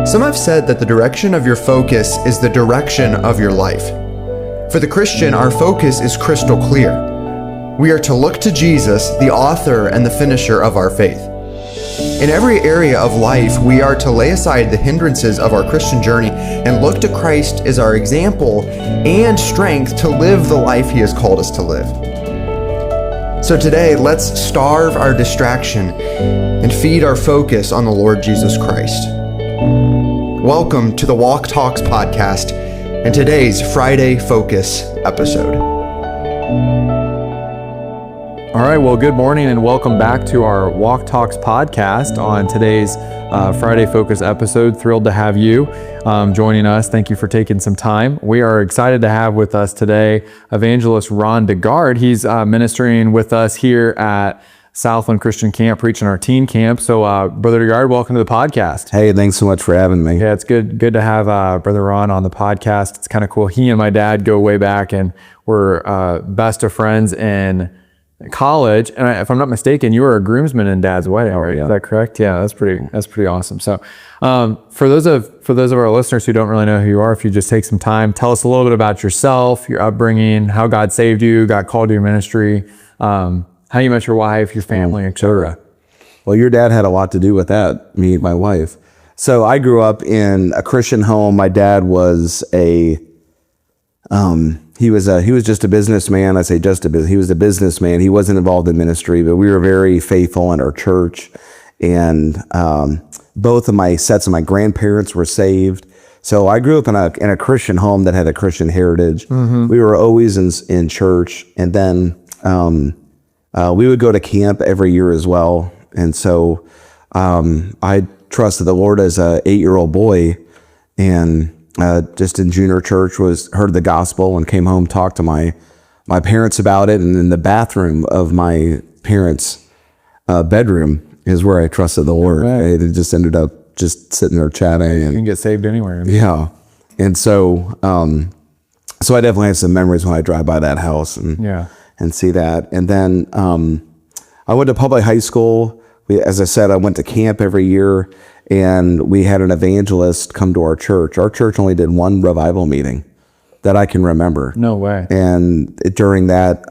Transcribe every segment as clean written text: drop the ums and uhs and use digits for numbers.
Some have said that the direction of your focus is the direction of your life. For the Christian, our focus is crystal clear. We are to look to Jesus, the author and the finisher of our faith. In every area of life, we are to lay aside the hindrances of our Christian journey and look to Christ as our example and strength to live the life He has called us to live. So today, let's starve our distraction and feed our focus on the Lord Jesus Christ. Welcome to the Walk Talks podcast and today's Friday Focus episode. All right, well, good morning and welcome back to our Walk Talks podcast on today's Friday Focus episode. Thrilled to have you joining us. Thank you for taking some time. We are excited to have with us today evangelist Ron DeGarde. He's ministering with us here at Southland Christian Camp, preaching our teen camp. So, Brother DeGarde, welcome to the podcast. Hey, thanks so much for having me. Yeah, it's good to have Brother Ron on the podcast. It's kind of cool. He and my dad go way back, and we're best of friends in college. And if I'm not mistaken, you were a groomsman in Dad's wedding, right? Yeah. Is that correct? Yeah, that's pretty awesome. So, for those of our listeners who don't really know who you are, if you just take some time, tell us a little bit about yourself, your upbringing, how God saved you, God called you to ministry. How you met your wife, your family, etc. Well, your dad had a lot to do with that, me and my wife. So I grew up in a Christian home. My dad was he was just a businessman. I say he was a businessman. He wasn't involved in ministry, but we were very faithful in our church. And both of my sets of my grandparents were saved. So I grew up in a Christian home that had a Christian heritage. Mm-hmm. We were always in church. And then we would go to camp every year as well. And so I trusted the Lord as a 8-year-old boy, and just in junior church heard the gospel and came home, talked to my parents about it. And in the bathroom of my parents' bedroom is where I trusted the Lord. Right. It just ended up just sitting there chatting. And, you can get saved anywhere. Yeah. And so I definitely have some memories when I drive by that house and see that. And then I went to public high school. As I said, I went to camp every year, and we had an evangelist come to our church. Our church only did one revival meeting that I can remember. No way. And during that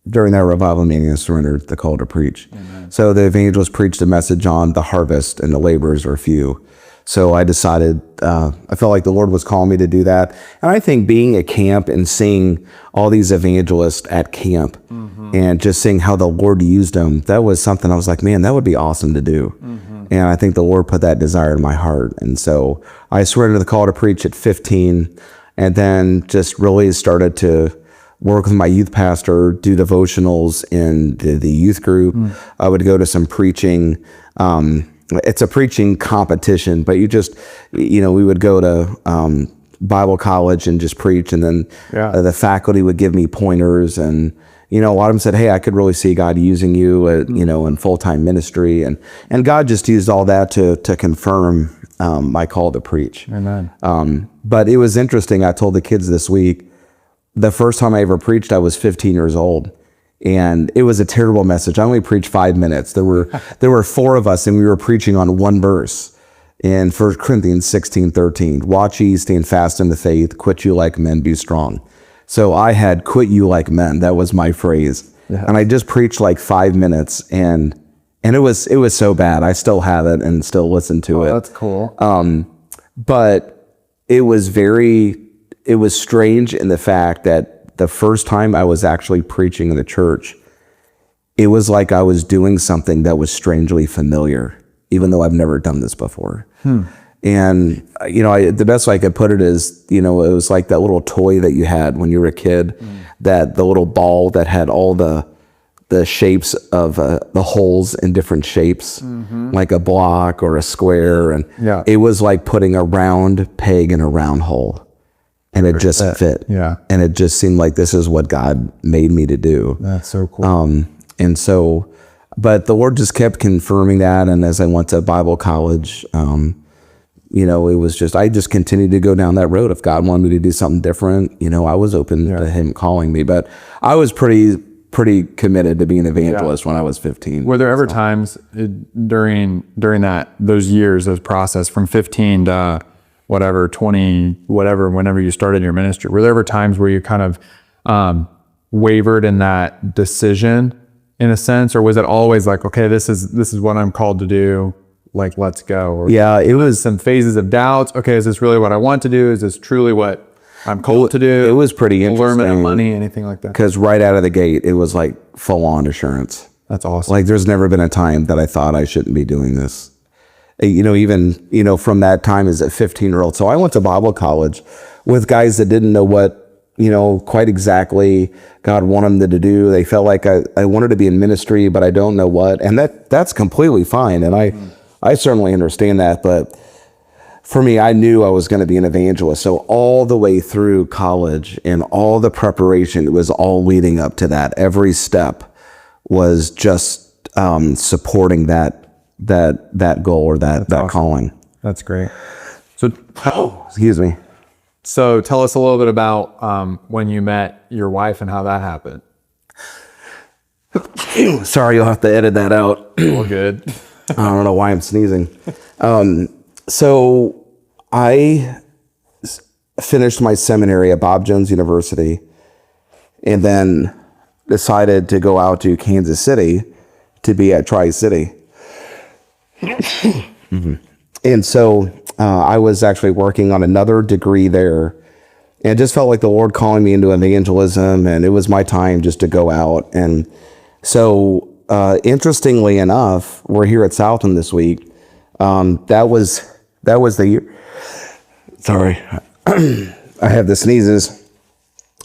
revival meeting, I surrendered the call to preach. Amen. So the evangelist preached a message on the harvest and the laborers are few. So I decided, I felt like the Lord was calling me to do that. And I think being at camp and seeing all these evangelists at camp, mm-hmm. and just seeing how the Lord used them, that was something I was like, man, that would be awesome to do. Mm-hmm. And I think the Lord put that desire in my heart. And so I surrendered the call to preach at 15, and then just really started to work with my youth pastor, do devotionals in the youth group. Mm. I would go to some preaching, it's a preaching competition, but we would go to Bible college and just preach. And then the faculty would give me pointers, and, a lot of them said, hey, I could really see God using you, in full-time ministry. And God just used all that to confirm my call to preach. Amen. But it was interesting. I told the kids this week, the first time I ever preached, I was 15 years old. And it was a terrible message. I only preached 5 minutes. There were 4 of us, and we were preaching on one verse in 1 Corinthians 16:13. Watch ye, stand fast in the faith, quit you like men, be strong. So I had quit you like men. That was my phrase. Yeah. And I just preached like 5 minutes, and it was so bad. I still have it and still listen to it. That's cool. But it was strange in the fact that the first time I was actually preaching in the church, it was like I was doing something that was strangely familiar, even though I've never done this before. And, the best way I could put it is, it was like that little toy that you had when you were a kid, that the little ball that had all the shapes of the holes in different shapes, like a block or a square. And it was like putting a round peg in a round hole. And it just fit. Yeah. And it just seemed like this is what God made me to do. That's so cool. But the Lord just kept confirming that. And as I went to Bible college, it was just, I just continued to go down that road. If God wanted me to do something different, I was open to Him calling me. But I was pretty pretty committed to being an evangelist when I was 15. Were there ever times during those years, those process from 15 to whatever, 20, whatever, whenever you started your ministry, were there ever times where you kind of wavered in that decision in a sense, or was it always like, okay, this is what I'm called to do, like, let's go? Or Yeah, it was some phases of doubts. Okay, is this really what I want to do? Is this truly what I'm called to do? It was pretty interesting. Allurement of money, anything like that? Because right out of the gate, it was like full on assurance. That's awesome. Like there's never been a time that I thought I shouldn't be doing this. Even from that time as a 15-year-old. So I went to Bible college with guys that didn't know what, quite exactly God wanted them to do. They felt like I wanted to be in ministry, but I don't know what. And that's completely fine. And I certainly understand that. But for me, I knew I was going to be an evangelist. So all the way through college and all the preparation, it was all leading up to that. Every step was just supporting that goal or that awesome. Calling. That's great. So, excuse me. So tell us a little bit about when you met your wife and how that happened. Sorry, you'll have to edit that out. All good. I don't know why I'm sneezing. So I finished my seminary at Bob Jones University and then decided to go out to Kansas City to be at Tri-City. Mm-hmm. And so I was actually working on another degree there and just felt like the Lord calling me into evangelism, and it was my time just to go out. And so interestingly enough, we're here at Southland this week. That was the year. Sorry, I have the sneezes.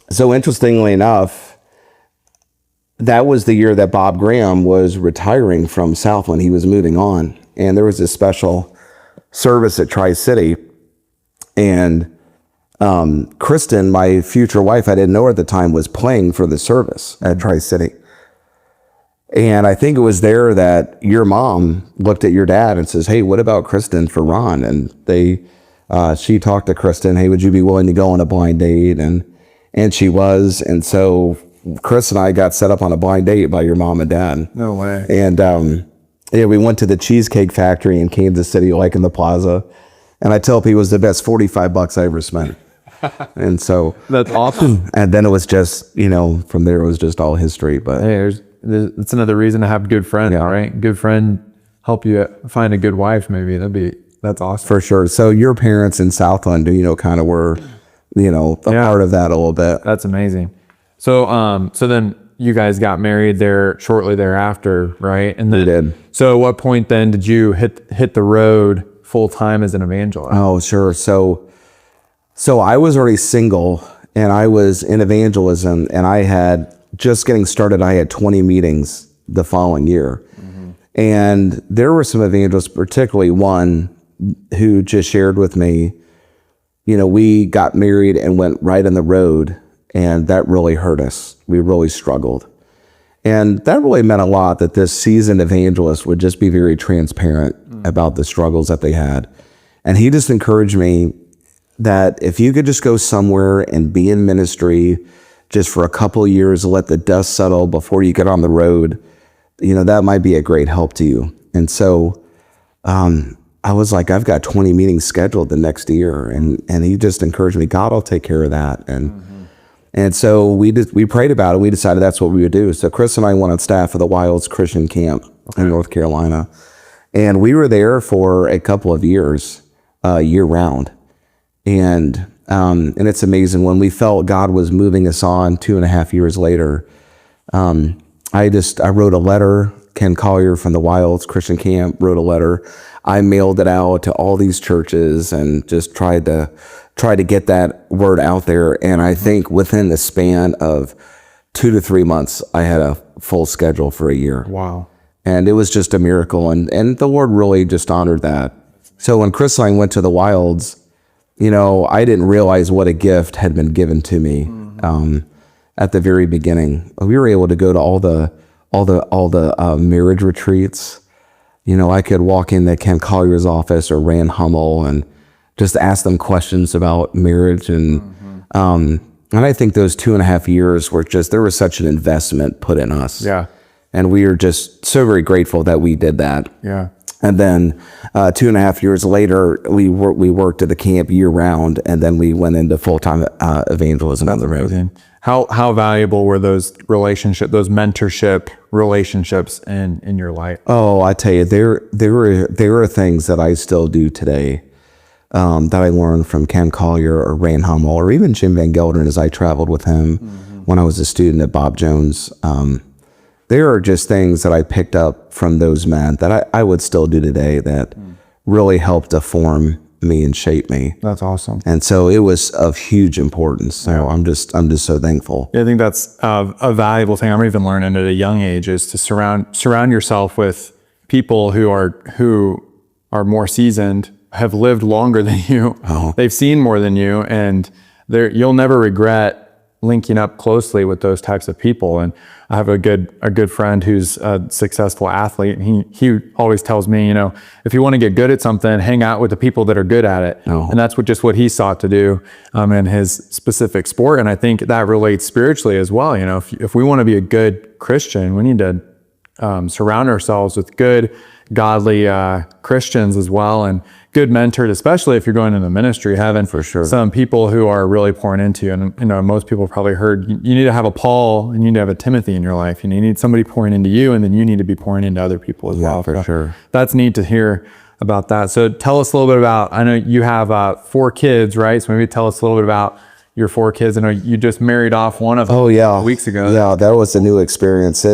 So interestingly enough, that was the year that Bob Graham was retiring from Southland. He was moving on, and there was this special service at Tri-City, and Kristen, my future wife, I didn't know her at the time, was playing for the service at Tri-City. And I think it was there that your mom looked at your dad and says, "Hey, what about Kristen for Ron?" And she talked to Kristen, "Hey, would you be willing to go on a blind date?" And she was. And so Chris and I got set up on a blind date by your mom and dad. No way. And we went to the Cheesecake Factory in Kansas City, like in the plaza. And I tell people it was the best $45 I ever spent. And so that's awesome. And then it was just, from there it was just all history. But hey, that's another reason to have good friends, right? Good friend help you find a good wife, maybe. That's awesome. For sure. So your parents in Southland, kind of were, a part of that a little bit. That's amazing. So then you guys got married there shortly thereafter, right? And then, we did. So at what point then did you hit the road full time as an evangelist? Oh, sure. So I was already single and I was in evangelism, and I had just getting started. I had 20 meetings the following year. Mm-hmm. And there were some evangelists, particularly one who just shared with me, we got married and went right on the road, and that really hurt us. We really struggled. And that really meant a lot, that this seasoned evangelist would just be very transparent about the struggles that they had. And he just encouraged me that if you could just go somewhere and be in ministry just for a couple of years, let the dust settle before you get on the road, that might be a great help to you. And so I was like, I've got 20 meetings scheduled the next year. And he just encouraged me, God will take care of that. And so we prayed about it. We decided that's what we would do. So Chris and I went on staff of the Wilds Christian Camp in North Carolina. And we were there for a couple of years, year round. And it's amazing, when we felt God was moving us on 2.5 years later, I wrote a letter. Ken Collier from the Wilds Christian Camp wrote a letter. I mailed it out to all these churches and just tried to get that word out there. And I think within the span of 2 to 3 months, I had a full schedule for a year. Wow. And it was just a miracle. And the Lord really just honored that. So when Chris and I went to the Wilds, I didn't realize what a gift had been given to me at the very beginning. We were able to go to all the marriage retreats. I could walk into Ken Collier's office or Rand Hummel and just ask them questions about marriage. And I think those 2.5 years were there was such an investment put in us. Yeah. And we are just so very grateful that we did that. Yeah. And then 2.5 years later, we worked at the camp year round, and then we went into full-time evangelism on the road. How valuable were those relationships, those mentorship relationships in your life? Oh, I tell you, there are things that I still do today that I learned from Ken Collier or Rain Hummel or even Jim Van Gelderen as I traveled with him when I was a student at Bob Jones. There are just things that I picked up from those men that I would still do today that really helped to form me and shape me. That's awesome. And so it was of huge importance. So I'm just so thankful. Yeah, I think that's a valuable thing. I'm even learning at a young age is to surround yourself with people who are more seasoned, have lived longer than you. Oh. They've seen more than you, and you'll never regret linking up closely with those types of people. And I have a good friend who's a successful athlete, and he always tells me, if you want to get good at something, hang out with the people that are good at it. Oh. And that's what he sought to do in his specific sport. And I think that relates spiritually as well. If we want to be a good Christian, we need to surround ourselves with good, godly Christians as well, and good mentors, especially if you're going into ministry, having For sure. some people who are really pouring into you. And most people probably heard you need to have a Paul and you need to have a Timothy in your life. You need somebody pouring into you, and then you need to be pouring into other people as well. For sure. That's neat to hear about that. So tell us a little bit about, I know you have 4 kids, right? So maybe tell us a little bit about your 4 kids. I know you just married off one of them weeks ago. Yeah, that was a new experience.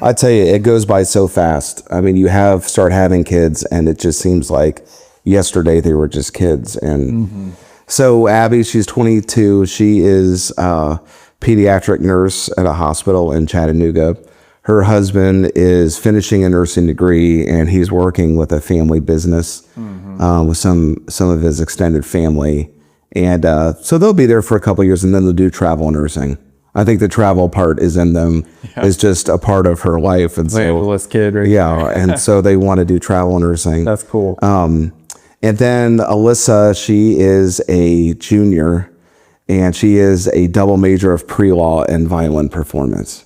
I tell you, it goes by so fast. I mean, you start having kids, and it just seems like yesterday they were just kids. And so Abby, she's 22. She is a pediatric nurse at a hospital in Chattanooga. Her husband is finishing a nursing degree, and he's working with a family business with some of his extended family. And so they'll be there for a couple of years, and then they'll do travel nursing. I think the travel part is in them, is just a part of her life. And so, Evangelist kid, right? Yeah, and so they want to do travel nursing. That's cool. And then Alyssa, she is a junior, and she is a double major of pre-law and violin performance.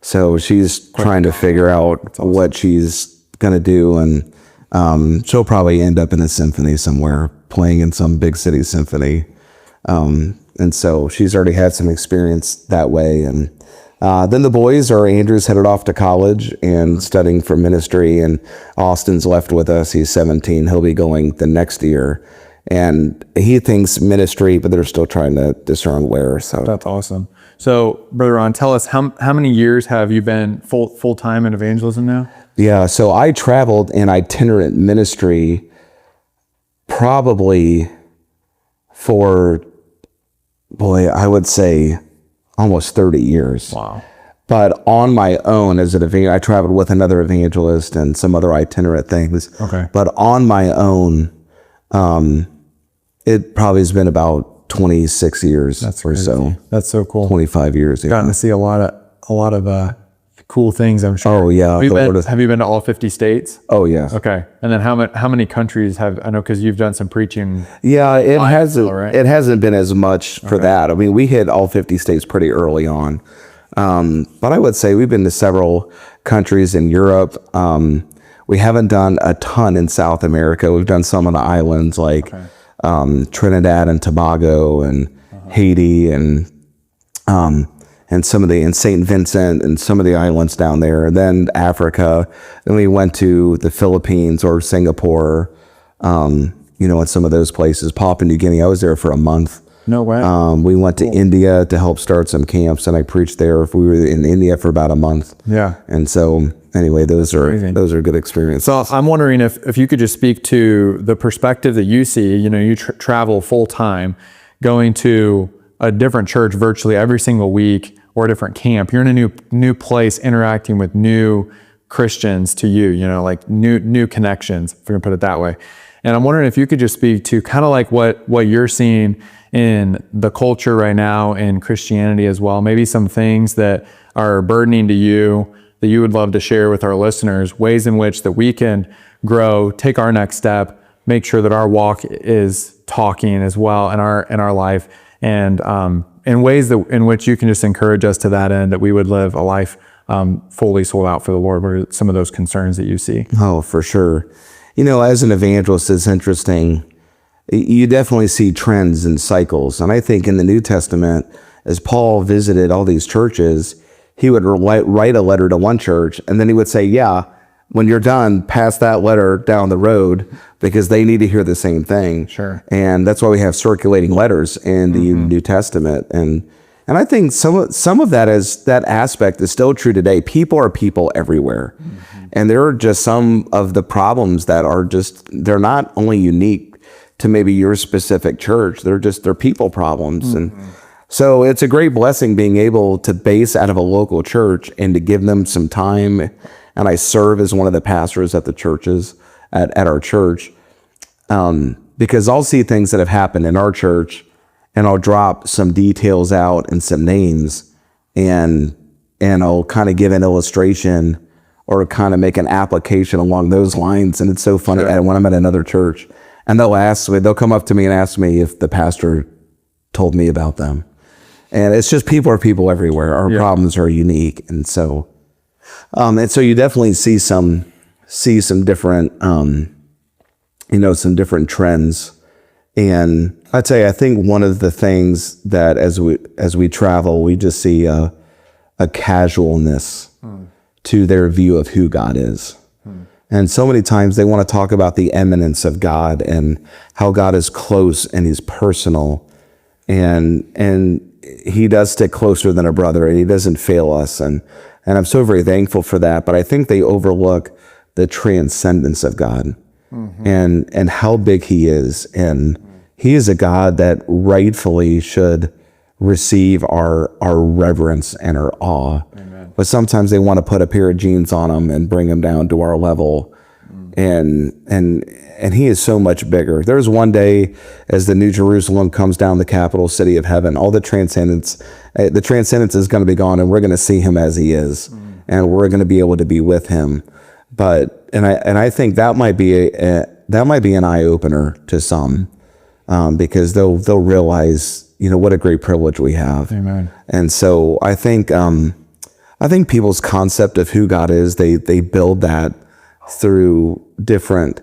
So she's trying to figure out what she's going to do, and she'll probably end up in a symphony somewhere, playing in some big city symphony. And so she's already had some experience that way. And then the boys Andrew's headed off to college and studying for ministry, and Austin's left with us. He's 17. He'll be going the next year. And he thinks ministry, but they're still trying to discern where. So that's awesome. So, Brother Ron, tell us how many years have you been full time in evangelism now? Yeah, so I traveled in itinerant ministry probably for, I would say almost 30 years. Wow. But on my own as an evangelist, I traveled with another evangelist and some other itinerant things. Okay. But on my own, it probably has been about 26 years or so. That's so cool. 25 years. Gotten to see a lot of cool things, I'm sure. Oh yeah. Have you been to all 50 states? Oh yeah. Okay. And then how many countries I know, because you've done some preaching. Yeah, it hasn't. Right? It hasn't been as much for that. I mean, we hit all 50 states pretty early on, but I would say we've been to several countries in Europe. We haven't done a ton in South America. We've done some on the islands like Trinidad and Tobago and Haiti and some of in St. Vincent and some of the islands down there, and then Africa. Then we went to the Philippines or Singapore, and some of those places. Papua New Guinea, I was there for a month. No way. We went to India to help start some camps, and I preached there. We were in India for about a month. Yeah. And so anyway, those are good experiences. So I'm wondering if you could just speak to the perspective that you see. You travel full time, going to a different church virtually every single week, or a different camp. You're in a new place, interacting with new Christians to you, like new connections, if we're gonna put it that way. And I'm wondering if you could just speak to kind of like what you're seeing in the culture right now in Christianity as well. Maybe some things that are burdening to you that you would love to share with our listeners, ways in which that we can grow, take our next step, make sure that our walk is talking as well in our life, and in ways in which you can just encourage us to that end, that we would live a life fully sold out for the Lord? What are some of those concerns that you see? Oh, for sure. As an evangelist, it's interesting. You definitely see trends and cycles. And I think in the New Testament, as Paul visited all these churches, he would write a letter to one church, and then he would say, yeah, when you're done, pass that letter down the road, because they need to hear the same thing. Sure. And that's why we have circulating letters in the New Testament. And I think some of that aspect is still true today. People are people everywhere. And there are just some of the problems that are they're not only unique to maybe your specific church, they're people problems. And so it's a great blessing being able to base out of a local church and to give them some time. And I serve as one of the pastors at the churches at our church, because I'll see things that have happened in our church, and I'll drop some details out and some names, and I'll kind of give an illustration or kind of make an application along those lines. And it's so funny. Sure. When I'm at another church, and they'll come up to me and ask me if the pastor told me about them. And it's just people are people everywhere. Our problems are unique. And so you definitely see some different, some different trends. And I'd say, I think one of the things that as we travel, we just see a casualness to their view of who God is. And so many times they want to talk about the eminence of God and how God is close and he's personal, and he does stick closer than a brother, and he doesn't fail us. And I'm so very thankful for that. But I think they overlook the transcendence of God and how big he is. And he is a God that rightfully should receive our reverence and our awe. Amen. But sometimes they want to put a pair of jeans on him and bring him down to our level. And he is so much bigger. There's one day as the New Jerusalem comes down, the capital city of heaven, all the transcendence is going to be gone, and we're going to see him as he is, and we're going to be able to be with him. But I think that might be an eye opener to some, because they'll realize, what a great privilege we have. Amen. And so I think people's concept of who God is, they build that through different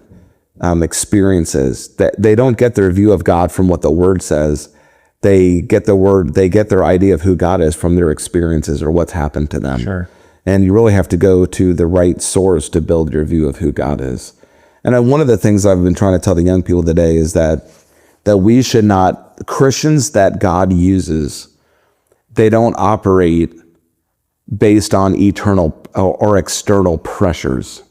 experiences. That they don't get their view of God from what the Word says. They get their idea of who God is from their experiences or what's happened to them. Sure. And you really have to go to the right source to build your view of who God is. And one of the things I've been trying to tell the young people today is that we should not, Christians that God uses, they don't operate based on eternal or external pressures,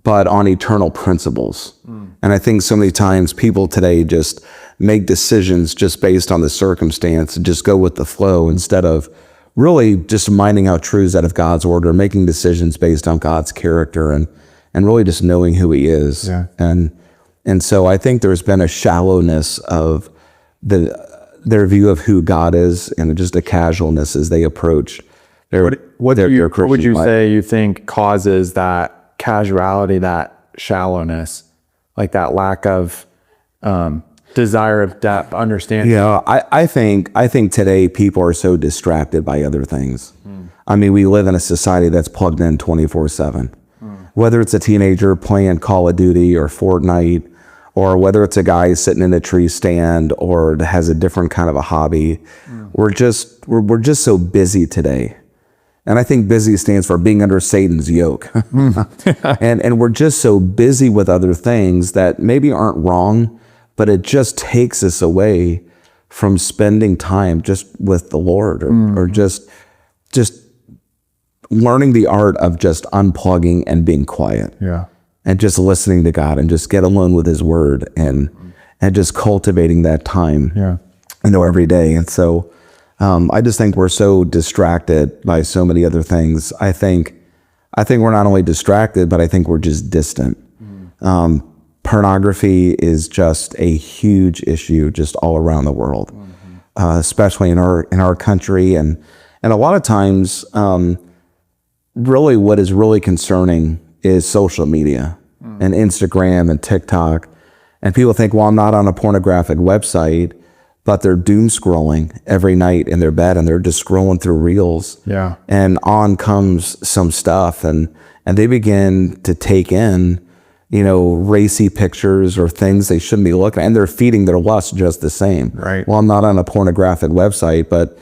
but on eternal principles. And I think so many times people today just make decisions just based on the circumstance and just go with the flow instead of really just minding out truths out of God's word, or making decisions based on God's character and really just knowing who he is. Yeah. And so I think there's been a shallowness of their view of who God is, and just a casualness as they approach their Christian life. What would you say you think causes that casuality, that shallowness, like that lack of desire of depth, understanding? Yeah, I think today people are so distracted by other things. I mean, we live in a society that's plugged in 24/7. Whether it's a teenager playing Call of Duty or Fortnite, or whether it's a guy sitting in a tree stand or has a different kind of a hobby, we're just so busy today. And I think busy stands for being under Satan's yoke. And we're just so busy with other things that maybe aren't wrong, but it just takes us away from spending time just with the Lord, or just learning the art of just unplugging and being quiet. Yeah. And just listening to God and just get alone with his word and just cultivating that time. Yeah. Every day. And so I just think we're so distracted by so many other things. I think we're not only distracted, but I think we're just distant. Pornography is just a huge issue just all around the world, especially in our country. And a lot of times, really what is really concerning is social media and Instagram and TikTok. And people think, well, I'm not on a pornographic website, but they're doom scrolling every night in their bed, and they're just scrolling through reels. Yeah. And on comes some stuff, and they begin to take in, racy pictures or things they shouldn't be looking at, and they're feeding their lust just the same. Right. Well, I'm not on a pornographic website, but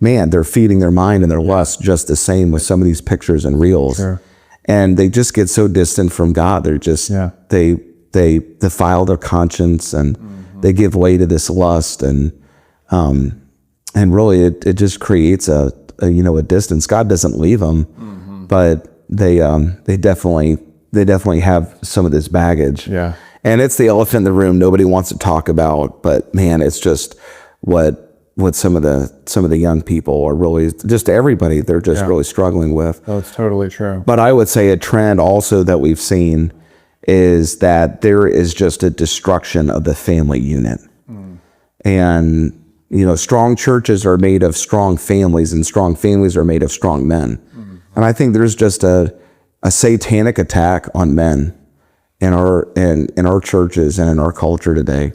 man, they're feeding their mind and their lust just the same with some of these pictures and reels. Sure. And they just get so distant from God. They're just, they defile their conscience, and they give way to this lust, and really it just creates a distance. God doesn't leave them, but they definitely have some of this baggage. Yeah. And it's the elephant in the room nobody wants to talk about, but man, it's just what some of the young people are really, just everybody, they're just really struggling with. Oh, it's totally true. But I would say a trend also that we've seen is that there is just a destruction of the family unit. And, strong churches are made of strong families, and strong families are made of strong men. And I think there's just a satanic attack on men in our churches and in our culture today.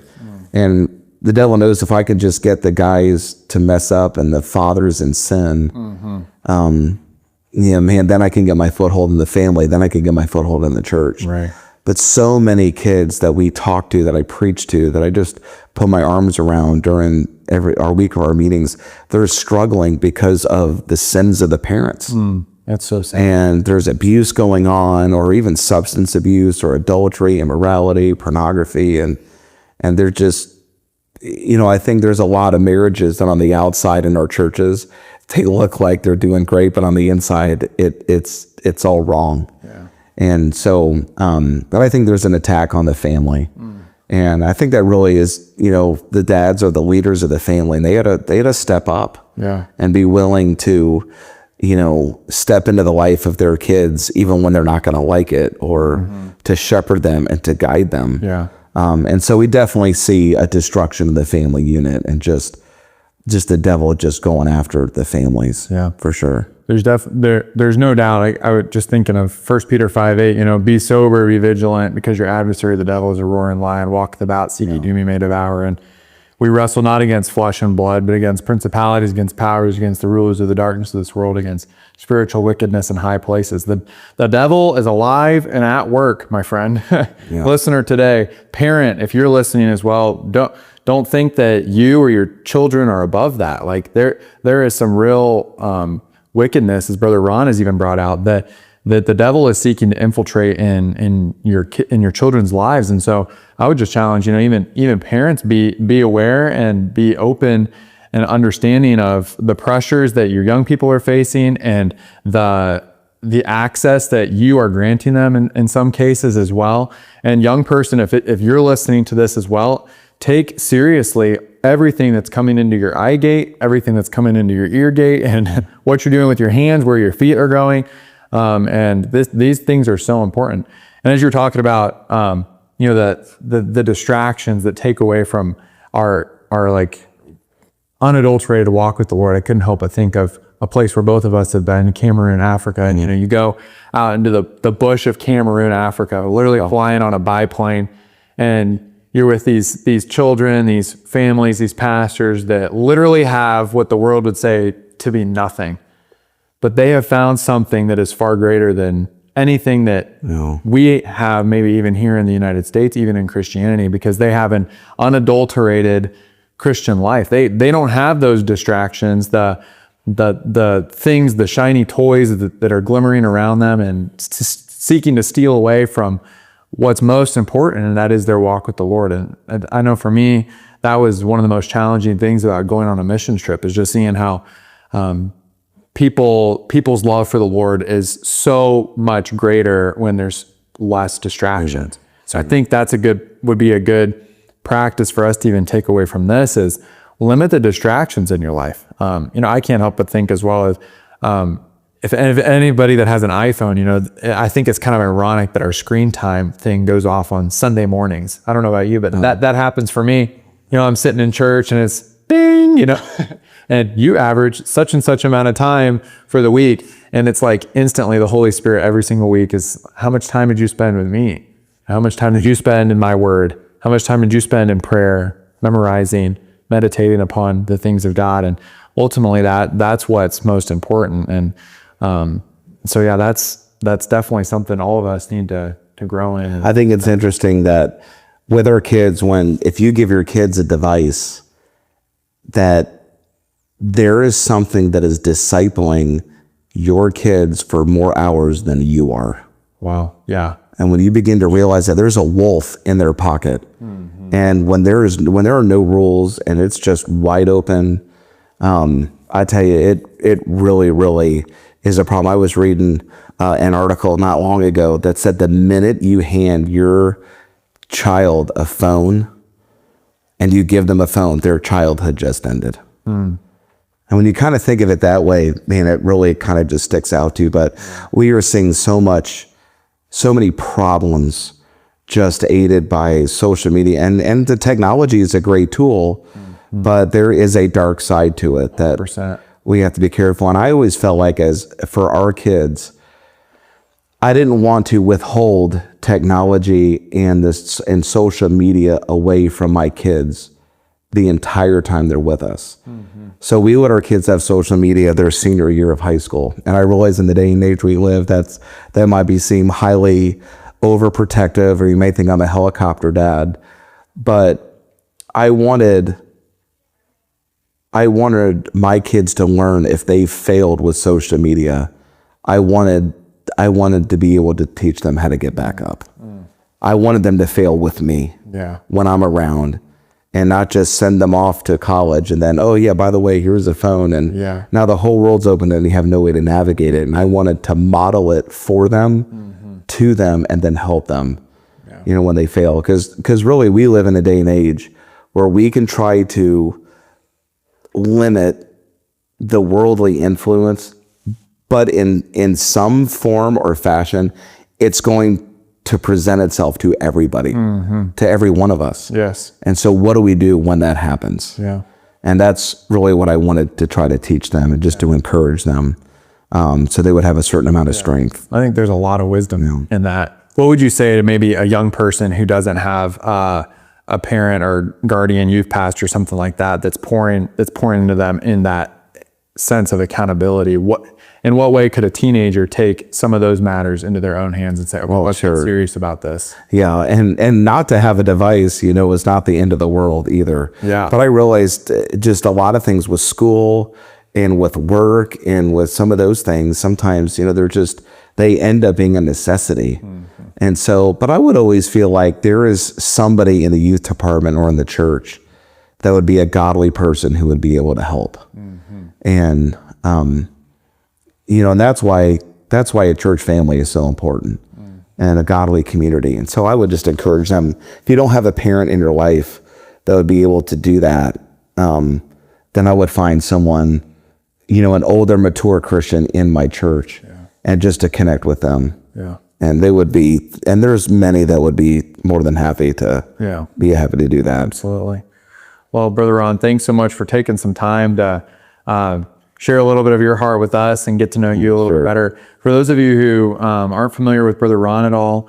And the devil knows if I could just get the guys to mess up and the fathers in sin, then I can get my foothold in the family. Then I can get my foothold in the church. Right. But so many kids that we talk to, that I preach to, that I just put my arms around during our week of our meetings, they're struggling because of the sins of the parents. That's so sad. And there's abuse going on, or even substance abuse, or adultery, immorality, pornography, and they're just, I think there's a lot of marriages that on the outside in our churches, they look like they're doing great, but on the inside, it's all wrong. Yeah. And so, but I think there's an attack on the family. And I think that really is, the dads are the leaders of the family, and they had to step up and be willing to, step into the life of their kids, even when they're not going to like it, or to shepherd them and to guide them. Yeah. And so we definitely see a destruction of the family unit, and just the devil just going after the families. Yeah, for sure. There's no doubt. I was just thinking of 1 Peter 5:8. Be sober, be vigilant, because your adversary, the devil, is a roaring lion, walketh about seeking whom he may devour. And we wrestle not against flesh and blood, but against principalities, against powers, against the rulers of the darkness of this world, against spiritual wickedness in high places. The devil is alive and at work, my friend. Listener today, parent, if you're listening as well, don't think that you or your children are above that. Like there is some real wickedness, as Brother Ron has even brought out, that the devil is seeking to infiltrate in your children's lives. And so I would just challenge, even parents, be aware and be open and understanding of the pressures that your young people are facing, and the access that you are granting them in some cases as well. And young person, if you're listening to this as well, take seriously everything that's coming into your eye gate, everything that's coming into your ear gate, and what you're doing with your hands, where your feet are going. And these things are so important. And as you're talking about, the distractions that take away from our like unadulterated walk with the Lord, I couldn't help but think of a place where both of us have been, Cameroon, Africa. And you go out into the bush of Cameroon, Africa, literally flying on a biplane, and you're with these children, these families, these pastors that literally have what the world would say to be nothing. But they have found something that is far greater than anything that we have, maybe even here in the United States, even in Christianity, because they have an unadulterated Christian life. They don't have those distractions, the things, the shiny toys that are glimmering around them and seeking to steal away from what's most important, and that is their walk with the Lord. And I know for me, that was one of the most challenging things about going on a missions trip, is just seeing how people's love for the Lord is so much greater when there's less distractions. So I think that's would be a good practice for us to even take away from this, is limit the distractions in your life. I can't help but think as well as if anybody that has an iPhone, I think it's kind of ironic that our screen time thing goes off on Sunday mornings. I don't know about you, but that happens for me. I'm sitting in church and it's bing, and you average such and such amount of time for the week. And it's like instantly the Holy Spirit every single week is, how much time did you spend with me? How much time did you spend in my word? How much time did you spend in prayer, memorizing, meditating upon the things of God. And ultimately that's what's most important. And so yeah, that's definitely something all of us need to grow in. I think it's interesting that with our kids, if you give your kids a device, that there is something that is discipling your kids for more hours than you are. Wow. Yeah. And when you begin to realize that there's a wolf in their pocket, and when there are no rules and it's just wide open, I tell you, it really, really is a problem. I was reading an article not long ago that said the minute you hand your child a phone and you give them a phone, their childhood just ended. And when you kind of think of it that way, man, it really kind of just sticks out to you. But we are seeing so many problems just aided by social media, and the technology is a great tool, but there is a dark side to it that 100%. We have to be careful. And I always felt like, as for our kids, I didn't want to withhold technology and social media away from my kids the entire time they're with us. So we let our kids have social media their senior year of high school. And I realize in the day and age we live, that might seem highly overprotective, or you may think I'm a helicopter dad. But I wanted my kids to learn, if they failed with social media, I wanted to be able to teach them how to get back up. I wanted them to fail with me when I'm around, and not just send them off to college and then, oh yeah, by the way, here's a phone, and now the whole world's open and you have no way to navigate it. And I wanted to model it for them, to them, and then help them, when they fail. Because really, we live in a day and age where we can try to limit the worldly influence, but in some form or fashion, it's going to present itself to everybody, to every one of us. Yes. And so what do we do when that happens? Yeah. And that's really what I wanted to try to teach them, and just to encourage them, so they would have a certain amount of strength. I think there's a lot of wisdom in that. What would you say to maybe a young person who doesn't have a parent or guardian, youth pastor, something like that, that's pouring into them in that sense of accountability? In what way could a teenager take some of those matters into their own hands and say, "Well, let's get serious about this"? Yeah, and not to have a device, is not the end of the world either. Yeah. But I realized just a lot of things with school and with work and with some of those things, sometimes, they end up being a necessity. And so, but I would always feel like there is somebody in the youth department or in the church that would be a godly person who would be able to help. And, and that's why a church family is so important, and a godly community. And so I would just encourage them, if you don't have a parent in your life that would be able to do that, then I would find someone, an older, mature Christian in my church, and just to connect with them. Yeah. And and there's many that would be more than happy to do that. Absolutely. Well, Brother Ron, thanks so much for taking some time to share a little bit of your heart with us and get to know you a little bit better. For those of you who aren't familiar with Brother Ron at all,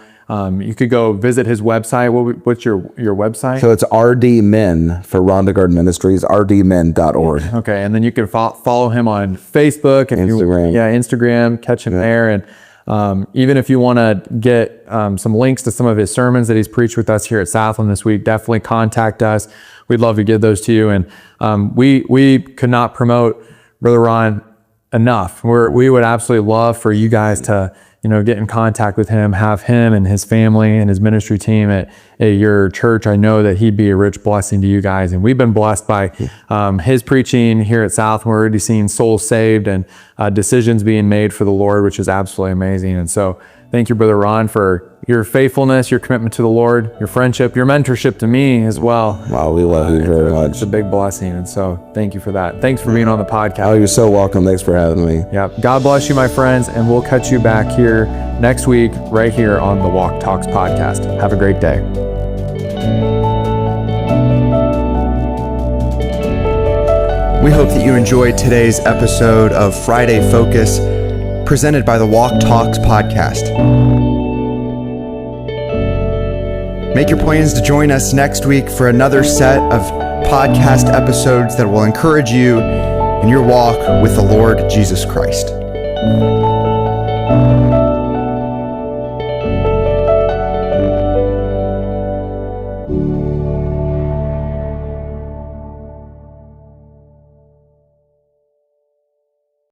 you could go visit his website. What's your website? So it's RD Men for Ron DeGarde Ministries, rdmen.org. Okay, and then you can follow him on Facebook and Instagram. Instagram. Catch him there, and even if you want to get some links to some of his sermons that he's preached with us here at Southland this week, definitely contact us. We'd love to give those to you. And we could not promote Brother Ron enough. We would absolutely love for you guys to get in contact with him, have him and his family and his ministry team at your church. I know that he'd be a rich blessing to you guys. And we've been blessed by his preaching here at South. We're already seeing souls saved and decisions being made for the Lord, which is absolutely amazing. And so thank you, Brother Ron, for your faithfulness, your commitment to the Lord, your friendship, your mentorship to me as well. Wow, we love you very much. It's a big blessing. And so thank you for that. Thanks for being on the podcast. Oh, you're so welcome. Thanks for having me. Yeah. God bless you, my friends. And we'll catch you back here next week, right here on the Walk Talks podcast. Have a great day. We hope that you enjoyed today's episode of Friday Focus, presented by the Walk Talks podcast. Make your plans to join us next week for another set of podcast episodes that will encourage you in your walk with the Lord Jesus Christ.